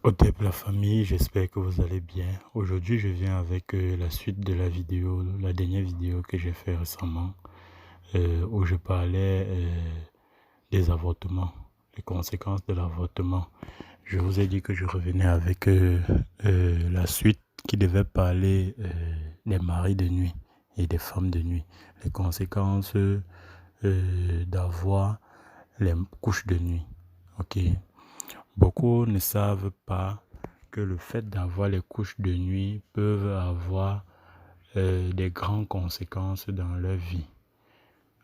Au début, la famille, j'espère que vous allez bien. Aujourd'hui, je viens avec la suite de la vidéo, la dernière vidéo que j'ai fait récemment, où je parlais des avortements, les conséquences de l'avortement. Je vous ai dit que je revenais avec la suite qui devait parler des maris de nuit et des femmes de nuit, les conséquences d'avoir les couches de nuit. Ok. Beaucoup ne savent pas que le fait d'avoir les couches de nuit peuvent avoir des grandes conséquences dans leur vie.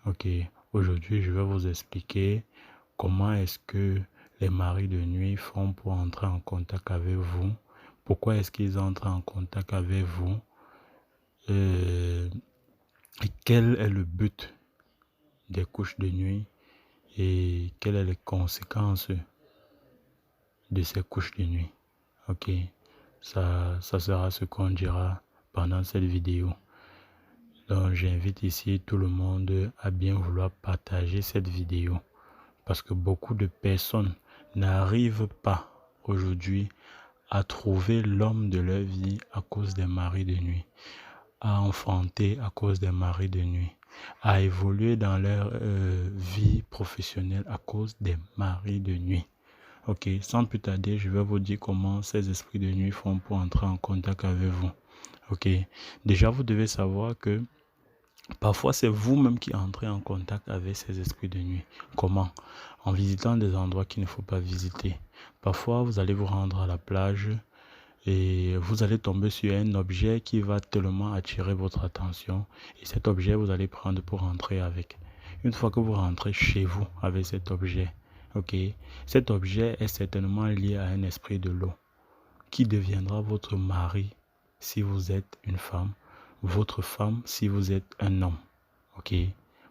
Ok, aujourd'hui je vais vous expliquer comment est-ce que les maris de nuit font pour entrer en contact avec vous, pourquoi est-ce qu'ils entrent en contact avec vous, euh, et quel est le but des couches de nuit et quelles sont les conséquences de ces couches de nuit. Ok, ça sera ce qu'on dira pendant cette vidéo. Donc j'invite ici tout le monde à bien vouloir partager cette vidéo parce que beaucoup de personnes n'arrivent pas aujourd'hui à trouver l'homme de leur vie à cause des maris de nuit, à enfanter à cause des maris de nuit, à évoluer dans leur vie professionnelle à cause des maris de nuit. Ok, sans plus tarder, je vais vous dire comment ces esprits de nuit font pour entrer en contact avec vous. Ok, déjà vous devez savoir que parfois c'est vous-même qui entrez en contact avec ces esprits de nuit. Comment? En visitant des endroits qu'il ne faut pas visiter. Parfois vous allez vous rendre à la plage et vous allez tomber sur un objet qui va tellement attirer votre attention et cet objet vous allez prendre pour rentrer avec. Une fois que vous rentrez chez vous avec cet objet, ok, cet objet est certainement lié à un esprit de l'eau qui deviendra votre mari si vous êtes une femme, votre femme si vous êtes un homme, ok,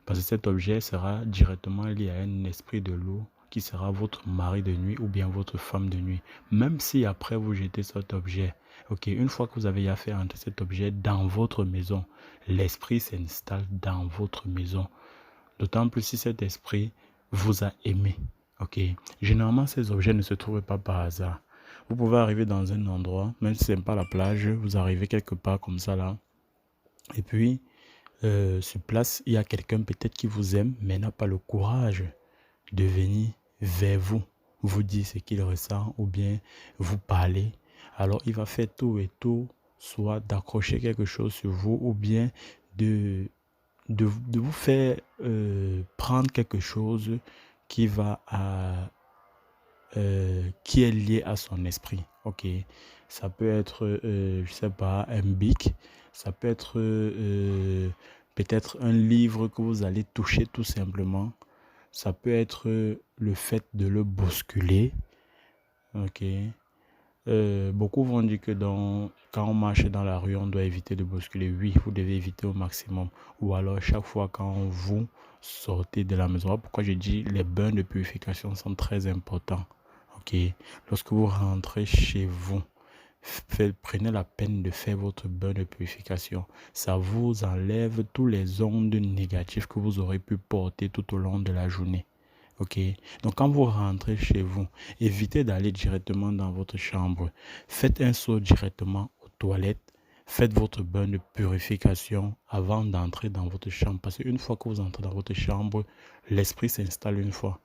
parce que cet objet sera directement lié à un esprit de l'eau qui sera votre mari de nuit ou bien votre femme de nuit. Même si après vous jetez cet objet, ok, une fois que vous avez fait entrer cet objet dans votre maison, l'esprit s'installe dans votre maison. D'autant plus si cet esprit vous a aimé. Ok. Généralement, ces objets ne se trouvent pas par hasard. Vous pouvez arriver dans un endroit, même si ce n'est pas la plage, vous arrivez quelque part comme ça là. Et puis, sur place, il y a quelqu'un peut-être qui vous aime, mais n'a pas le courage de venir vers vous, vous dire ce qu'il ressent ou bien vous parler. Alors, il va faire tout et tout, soit d'accrocher quelque chose sur vous ou bien de de vous faire prendre quelque chose qui va qui est lié à son esprit. Ok, ça peut être, je sais pas, un bic, ça peut être peut-être un livre que vous allez toucher tout simplement. Ça peut être le fait de le bousculer. Ok. Beaucoup vont dire que quand on marche dans la rue, on doit éviter de bousculer. Oui, vous devez éviter au maximum. Ou alors, chaque fois quand vous sortez de la maison, voilà pourquoi je dis les bains de purification sont très importants. Ok. Lorsque vous rentrez chez vous, prenez la peine de faire votre bain de purification. Ça vous enlève tous les ondes négatives que vous aurez pu porter tout au long de la journée. Ok, donc quand vous rentrez chez vous, évitez d'aller directement dans votre chambre. Faites un saut directement aux toilettes. Faites votre bain de purification avant d'entrer dans votre chambre. Parce qu'une fois que vous entrez dans votre chambre, l'esprit s'installe une fois.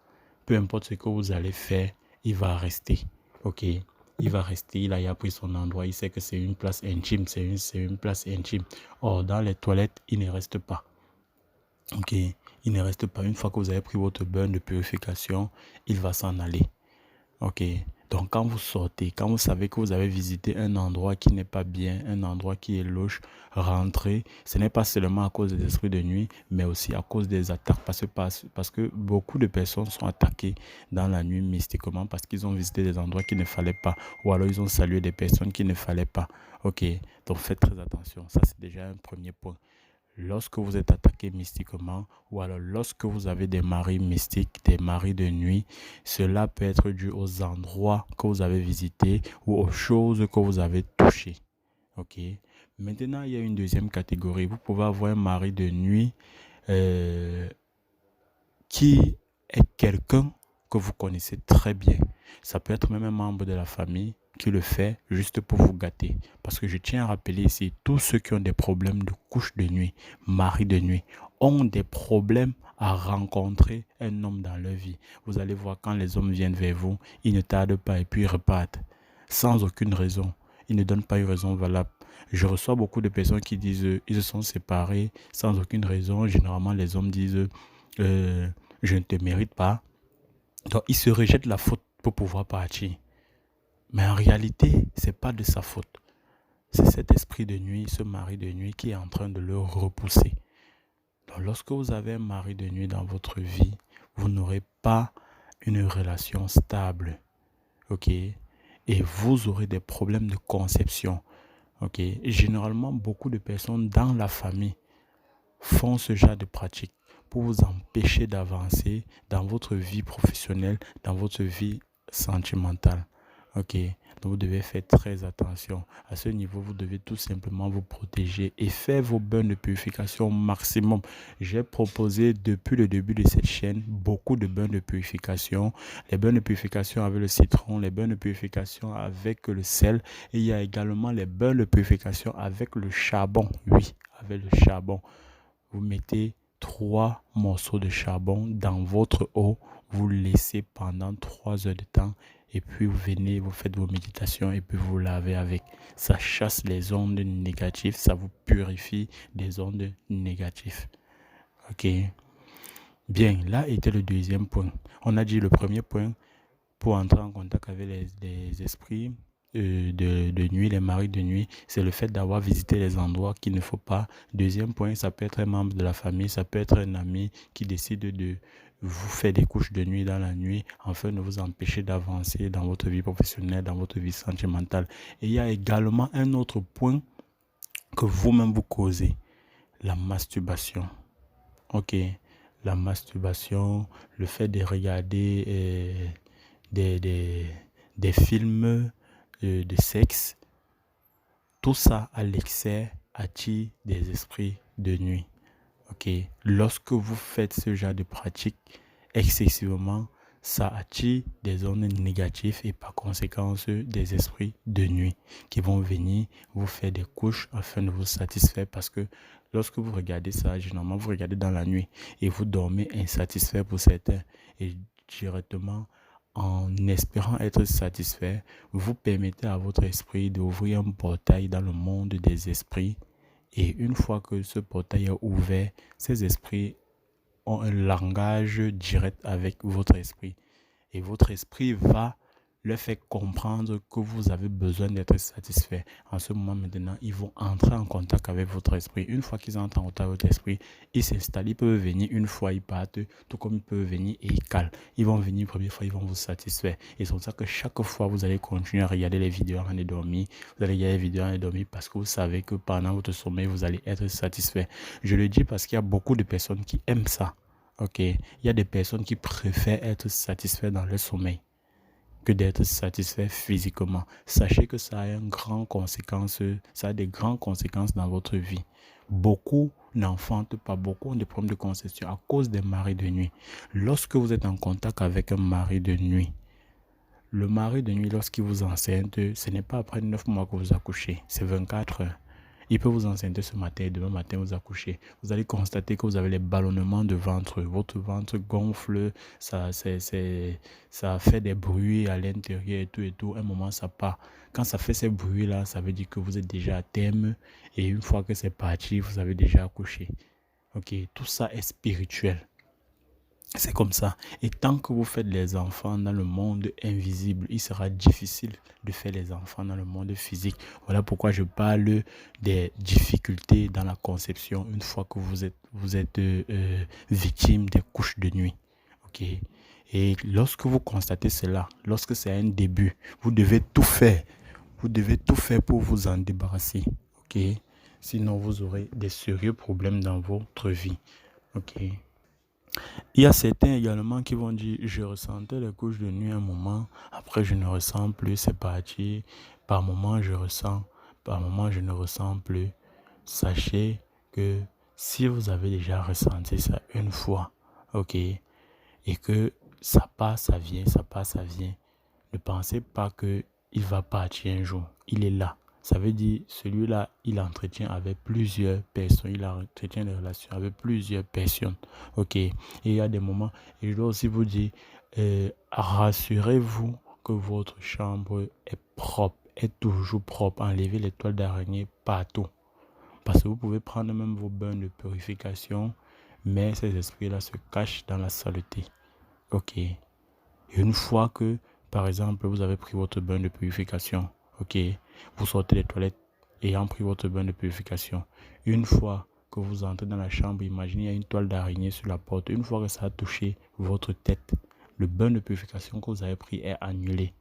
Peu importe ce que vous allez faire, il va rester. Ok, il va rester. Il a pris son endroit. Il sait que c'est une place intime. C'est une place intime. Or, dans les toilettes, il ne reste pas. Ok, il ne reste pas. Une fois que vous avez pris votre bain de purification, il va s'en aller. Ok, donc quand vous sortez, quand vous savez que vous avez visité un endroit qui n'est pas bien, un endroit qui est louche, rentrez. Ce n'est pas seulement à cause des esprits de nuit, mais aussi à cause des attaques. Parce que beaucoup de personnes sont attaquées dans la nuit mystiquement parce qu'ils ont visité des endroits qu'il ne fallait pas. Ou alors ils ont salué des personnes qu'il ne fallait pas. Ok, donc faites très attention. Ça, c'est déjà un premier point. Lorsque vous êtes attaqué mystiquement ou alors lorsque vous avez des maris mystiques, des maris de nuit, cela peut être dû aux endroits que vous avez visités ou aux choses que vous avez touchées. Ok. Maintenant, il y a une deuxième catégorie. Vous pouvez avoir un mari de nuit euh, qui est quelqu'un que vous connaissez très bien. Ça peut être même un membre de la famille qui le fait juste pour vous gâter. Parce que je tiens à rappeler ici, tous ceux qui ont des problèmes de couche de nuit, mari de nuit, ont des problèmes à rencontrer un homme dans leur vie. Vous allez voir, quand les hommes viennent vers vous, ils ne tardent pas et puis ils repartent sans aucune raison. Ils ne donnent pas une raison valable. Je reçois beaucoup de personnes qui disent ils se sont séparés sans aucune raison. Généralement, les hommes disent je ne te mérite pas. Donc, ils se rejettent la faute pour pouvoir partir. Mais en réalité, ce n'est pas de sa faute. C'est cet esprit de nuit, ce mari de nuit qui est en train de le repousser. Donc, lorsque vous avez un mari de nuit dans votre vie, vous n'aurez pas une relation stable. Ok? Et vous aurez des problèmes de conception. Ok? Et généralement, beaucoup de personnes dans la famille font ce genre de pratique pour vous empêcher d'avancer dans votre vie professionnelle, dans votre vie sentimentale. Ok, donc vous devez faire très attention. À ce niveau, vous devez tout simplement vous protéger et faire vos bains de purification au maximum. J'ai proposé depuis le début de cette chaîne beaucoup de bains de purification. Les bains de purification avec le citron, les bains de purification avec le sel. Et il y a également les bains de purification avec le charbon. Oui, avec le charbon. Vous mettez 3 morceaux de charbon dans votre eau. Vous laissez pendant 3 heures de temps. Et puis vous venez, vous faites vos méditations et puis vous lavez avec. Ça chasse les ondes négatives, ça vous purifie des ondes négatives. Ok. Bien, là était le deuxième point. On a dit le premier point pour entrer en contact avec les esprits de nuit, les maris de nuit, c'est le fait d'avoir visité les endroits qu'il ne faut pas. Deuxième point, ça peut être un membre de la famille, ça peut être un ami qui décide de vous faire des couches de nuit dans la nuit afin de vous empêcher d'avancer dans votre vie professionnelle, dans votre vie sentimentale. Et il y a également un autre point que vous-même vous causez, la masturbation. Ok, la masturbation, le fait de regarder des films de sexe, tout ça à l'excès attire des esprits de nuit. Ok, lorsque vous faites ce genre de pratique excessivement, ça attire des ondes négatives et par conséquent des esprits de nuit qui vont venir vous faire des couches afin de vous satisfaire parce que lorsque vous regardez ça, généralement vous regardez dans la nuit et vous dormez insatisfait pour certains et directement en espérant être satisfait, vous permettez à votre esprit d'ouvrir un portail dans le monde des esprits. Et une fois que ce portail est ouvert, ces esprits ont un langage direct avec votre esprit. Et votre esprit va leur faire comprendre que vous avez besoin d'être satisfait. En ce moment maintenant, ils vont entrer en contact avec votre esprit. Une fois qu'ils entrent en contact avec votre esprit, ils s'installent, ils peuvent venir une fois, ils partent, tout comme ils peuvent venir et ils calent. Ils vont venir une première fois, ils vont vous satisfaire. Et c'est pour ça que chaque fois, vous allez continuer à regarder les vidéos en dormir. Vous allez regarder les vidéos en dormir parce que vous savez que pendant votre sommeil, vous allez être satisfait. Je le dis parce qu'il y a beaucoup de personnes qui aiment ça. Ok, il y a des personnes qui préfèrent être satisfaits dans leur sommeil que d'être satisfait physiquement. Sachez que ça a des grandes conséquences dans votre vie. Beaucoup n'enfantent pas, beaucoup ont des problèmes de conception à cause des maris de nuit. Lorsque vous êtes en contact avec un mari de nuit, le mari de nuit, lorsqu'il vous enceinte, ce n'est pas après 9 mois que vous accouchez, c'est 24 heures. Il peut vous enceinter ce matin et demain matin vous accouchez. Vous allez constater que vous avez les ballonnements de ventre. Votre ventre gonfle, ça fait des bruits à l'intérieur et tout et tout. Un moment, ça part. Quand ça fait ces bruits-là, ça veut dire que vous êtes déjà à terme. Et une fois que c'est parti, vous avez déjà accouché. Ok, tout ça est spirituel. C'est comme ça. Et tant que vous faites les enfants dans le monde invisible, il sera difficile de faire les enfants dans le monde physique. Voilà pourquoi je parle des difficultés dans la conception une fois que vous êtes victime des couches de nuit. Ok. Et lorsque vous constatez cela, lorsque c'est un début, vous devez tout faire. Vous devez tout faire pour vous en débarrasser. Ok. Sinon, vous aurez des sérieux problèmes dans votre vie. Ok. Il y a certains également qui vont dire je ressentais les couches de nuit un moment, après je ne ressens plus, c'est parti. Par moment je ressens, par moment je ne ressens plus. Sachez que si vous avez déjà ressenti ça une fois, ok, et que ça passe, ça vient, ne pensez pas que il va partir un jour. Il est là. Ça veut dire, celui-là, il entretient avec plusieurs personnes. Il entretient des relations avec plusieurs personnes. Ok. Et il y a des moments, et je dois aussi vous dire, rassurez-vous que votre chambre est propre, est toujours propre. Enlevez les toiles d'araignée partout. Parce que vous pouvez prendre même vos bains de purification, mais ces esprits-là se cachent dans la saleté. Ok. Et une fois que, par exemple, vous avez pris votre bain de purification, ok, vous sortez des toilettes ayant pris votre bain de purification. Une fois que vous entrez dans la chambre, imaginez il y a une toile d'araignée sur la porte. Une fois que ça a touché votre tête, le bain de purification que vous avez pris est annulé.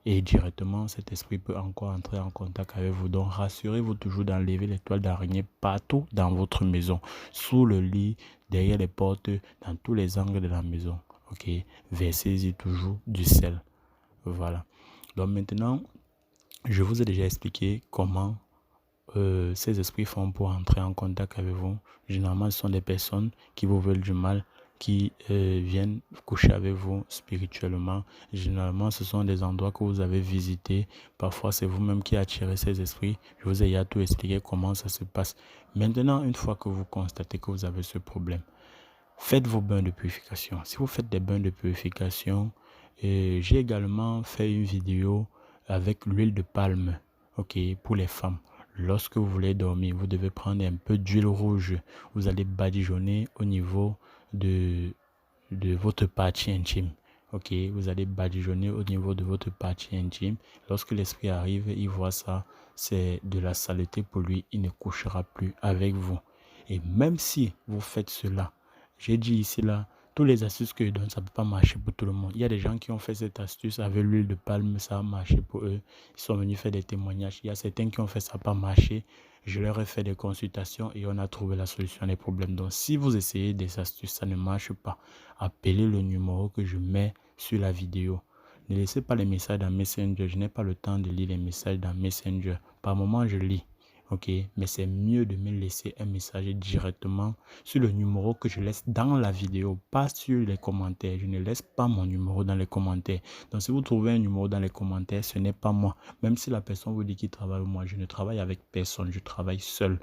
Et directement, cet esprit peut encore entrer en contact avec vous. Donc, rassurez-vous toujours d'enlever les toiles d'araignée partout dans votre maison. Sous le lit, derrière les portes, dans tous les angles de la maison. Ok, versez-y toujours du sel. Voilà. Donc maintenant, je vous ai déjà expliqué comment ces esprits font pour entrer en contact avec vous. Généralement, ce sont des personnes qui vous veulent du mal, qui viennent coucher avec vous spirituellement. Généralement, ce sont des endroits que vous avez visités. Parfois, c'est vous-même qui attirez ces esprits. Je vous ai déjà tout expliqué comment ça se passe. Maintenant, une fois que vous constatez que vous avez ce problème, faites vos bains de purification. Si vous faites des bains de purification, j'ai également fait une vidéo avec l'huile de palme, ok, pour les femmes. Lorsque vous voulez dormir, vous devez prendre un peu d'huile rouge. Vous allez badigeonner au niveau de votre partie intime. Ok, vous allez badigeonner au niveau de votre partie intime. Lorsque l'esprit arrive, il voit ça, c'est de la saleté pour lui. Il ne couchera plus avec vous. Et même si vous faites cela, j'ai dit ici là, tous les astuces que je donne, ça ne peut pas marcher pour tout le monde. Il y a des gens qui ont fait cette astuce avec l'huile de palme, ça a marché pour eux. Ils sont venus faire des témoignages. Il y a certains qui ont fait ça, pas marché. Je leur ai fait des consultations et on a trouvé la solution des problèmes. Donc, si vous essayez des astuces, ça ne marche pas, appelez le numéro que je mets sur la vidéo. Ne laissez pas les messages dans Messenger. Je n'ai pas le temps de lire les messages dans Messenger. Par moment, je lis. Ok, mais c'est mieux de me laisser un message directement sur le numéro que je laisse dans la vidéo, pas sur les commentaires. Je ne laisse pas mon numéro dans les commentaires. Donc, si vous trouvez un numéro dans les commentaires, ce n'est pas moi. Même si la personne vous dit qu'il travaille avec moi, je ne travaille avec personne, je travaille seul.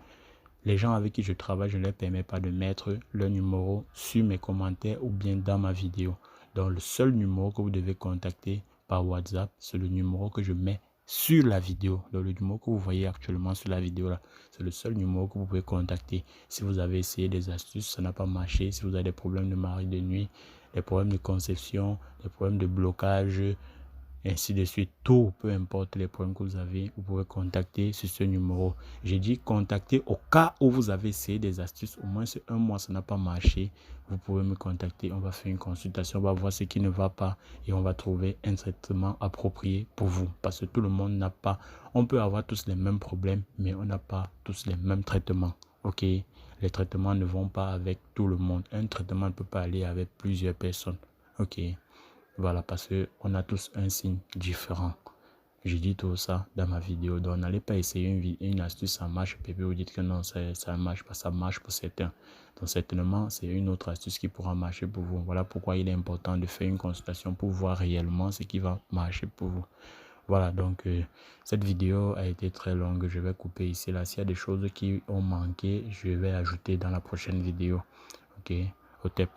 Les gens avec qui je travaille, je ne leur permets pas de mettre leur numéro sur mes commentaires ou bien dans ma vidéo. Donc, le seul numéro que vous devez contacter par WhatsApp, c'est le numéro que je mets sur la vidéo. Donc, le numéro que vous voyez actuellement sur la vidéo là, c'est le seul numéro que vous pouvez contacter. Si vous avez essayé des astuces, ça n'a pas marché. Si vous avez des problèmes de mari de nuit, des problèmes de conception, des problèmes de blocage, ainsi de suite, tout, peu importe les problèmes que vous avez, vous pouvez contacter sur ce numéro. J'ai dit contacter au cas où vous avez essayé des astuces, au moins c'est un mois, ça n'a pas marché, vous pouvez me contacter, on va faire une consultation, on va voir ce qui ne va pas et on va trouver un traitement approprié pour vous. Parce que tout le monde n'a pas, on peut avoir tous les mêmes problèmes, mais on n'a pas tous les mêmes traitements. Ok, les traitements ne vont pas avec tout le monde. Un traitement ne peut pas aller avec plusieurs personnes. Ok. Voilà, parce qu'on a tous un signe différent. Je dis tout ça dans ma vidéo. Donc, n'allez pas essayer une astuce, ça marche. Et puis vous dites que non, ça ne marche pas. Ça marche pour certains. Donc, certainement, c'est une autre astuce qui pourra marcher pour vous. Voilà pourquoi il est important de faire une consultation pour voir réellement ce qui va marcher pour vous. Voilà, donc, cette vidéo a été très longue. Je vais couper ici. Là, s'il y a des choses qui ont manqué, je vais ajouter dans la prochaine vidéo. Ok, au top.